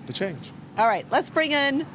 the change. All right, let's bring in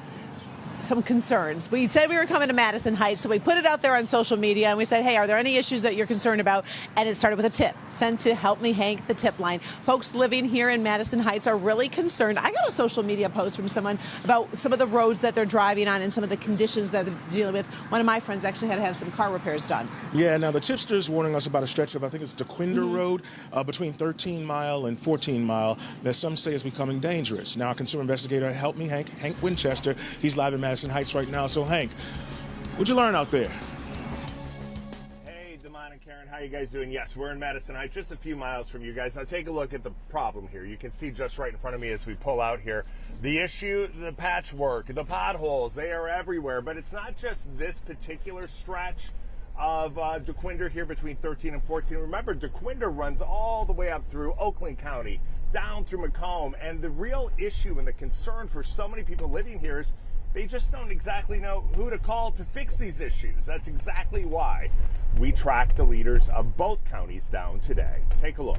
some concerns. We said we were coming to Madison Heights, so we put it out there on social media, and we said, hey, are there any issues that you're concerned about? And it started with a tip sent to Help Me Hank, the tip line. Folks living here in Madison Heights are really concerned. I got a social media post from someone about some of the roads that they're driving on and some of the conditions that they're dealing with. One of my friends actually had to have some car repairs done. Yeah, now the tipster is warning us about a stretch of, I think it's Dequindre Road, between 13 Mile and 14 Mile, that some say is becoming dangerous. Now, our consumer investigator, Help Me Hank, Hank Winchester, he's live in Madison Heights right now. So, Hank, what'd you learn out there? Hey, Damon and Karen, how you guys doing? Yes, we're in Madison Heights, just a few miles from you guys. Now, take a look at the problem here. You can see just right in front of me as we pull out here. The issue, the patchwork, the potholes, they are everywhere. But it's not just this particular stretch of Dequindre here between 13 and 14. Remember, Dequindre runs all the way up through Oakland County, down through Macomb. And the real issue and the concern for so many people living here is they just don't exactly know who to call to fix these issues. That's exactly why we tracked the leaders of both counties down today. Take a look.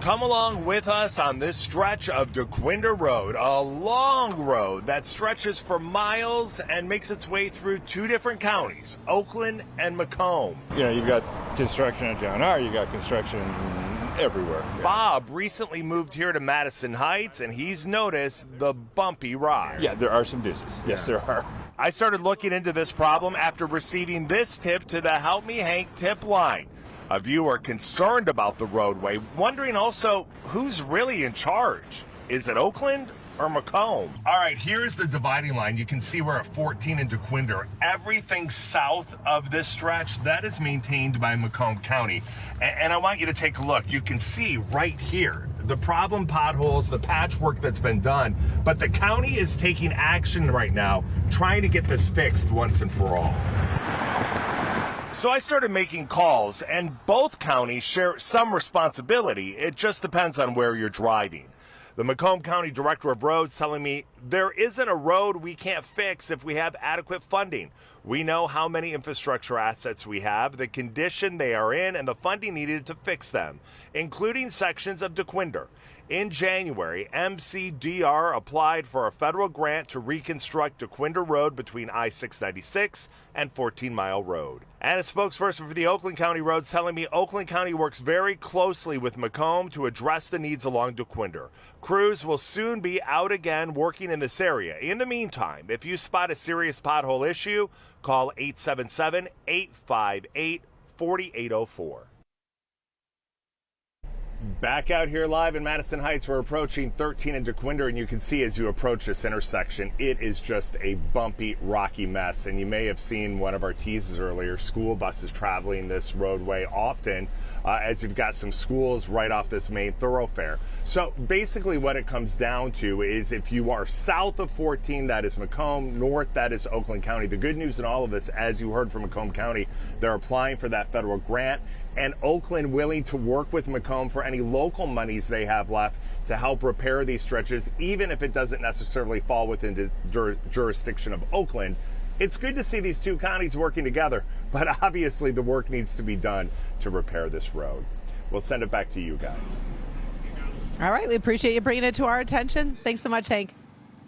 Come along with us on this stretch of Dequindre Road, a long road that stretches for miles and makes its way through two different counties, Oakland and Macomb. Yeah, you've got construction in John R., you got construction everywhere. Yeah. Bob recently moved here to Madison Heights, and he's noticed the bumpy ride. Yeah, there are some deuces. Yes, there are. I started looking into this problem after receiving this tip to the Help Me Hank tip line. A viewer concerned about the roadway, wondering also who's really in charge. Is it Oakland or Macomb? All right, here's the dividing line. You can see we're at 14 in Dequindre. Everything south of this stretch, that is maintained by Macomb County. And I want you to take a look. You can see right here the problem potholes, the patchwork that's been done. But the county is taking action right now, trying to get this fixed once and for all. So I started making calls, and both counties share some responsibility. It just depends on where you're driving. The Macomb County Director of Roads telling me there isn't a road we can't fix if we have adequate funding. We know how many infrastructure assets we have, the condition they are in, and the funding needed to fix them, including sections of Dequindre. In January, MCDR applied for a federal grant to reconstruct Dequindre Road between I-696 and 14 Mile Road. And a spokesperson for the Oakland County Roads telling me Oakland County works very closely with Macomb to address the needs along Dequindre. Crews will soon be out again working in this area. In the meantime, if you spot a serious pothole issue, call 877-858-4804. Back out here live in Madison Heights, we're approaching 13 in Dequindre, and you can see as you approach this intersection, it is just a bumpy, rocky mess. And you may have seen one of our teases earlier, school buses traveling this roadway often, as you've got some schools right off this main thoroughfare. So basically what it comes down to is if you are south of 14, that is Macomb, north, that is Oakland County. The good news in all of this, as you heard from Macomb County, they're applying for that federal grant, and Oakland willing to work with Macomb for any local monies they have left to help repair these stretches, even if it doesn't necessarily fall within the jurisdiction of Oakland. It's good to see these two counties working together, but obviously the work needs to be done to repair this road. We'll send it back to you guys. All right, we appreciate you bringing it to our attention. Thanks so much, Hank.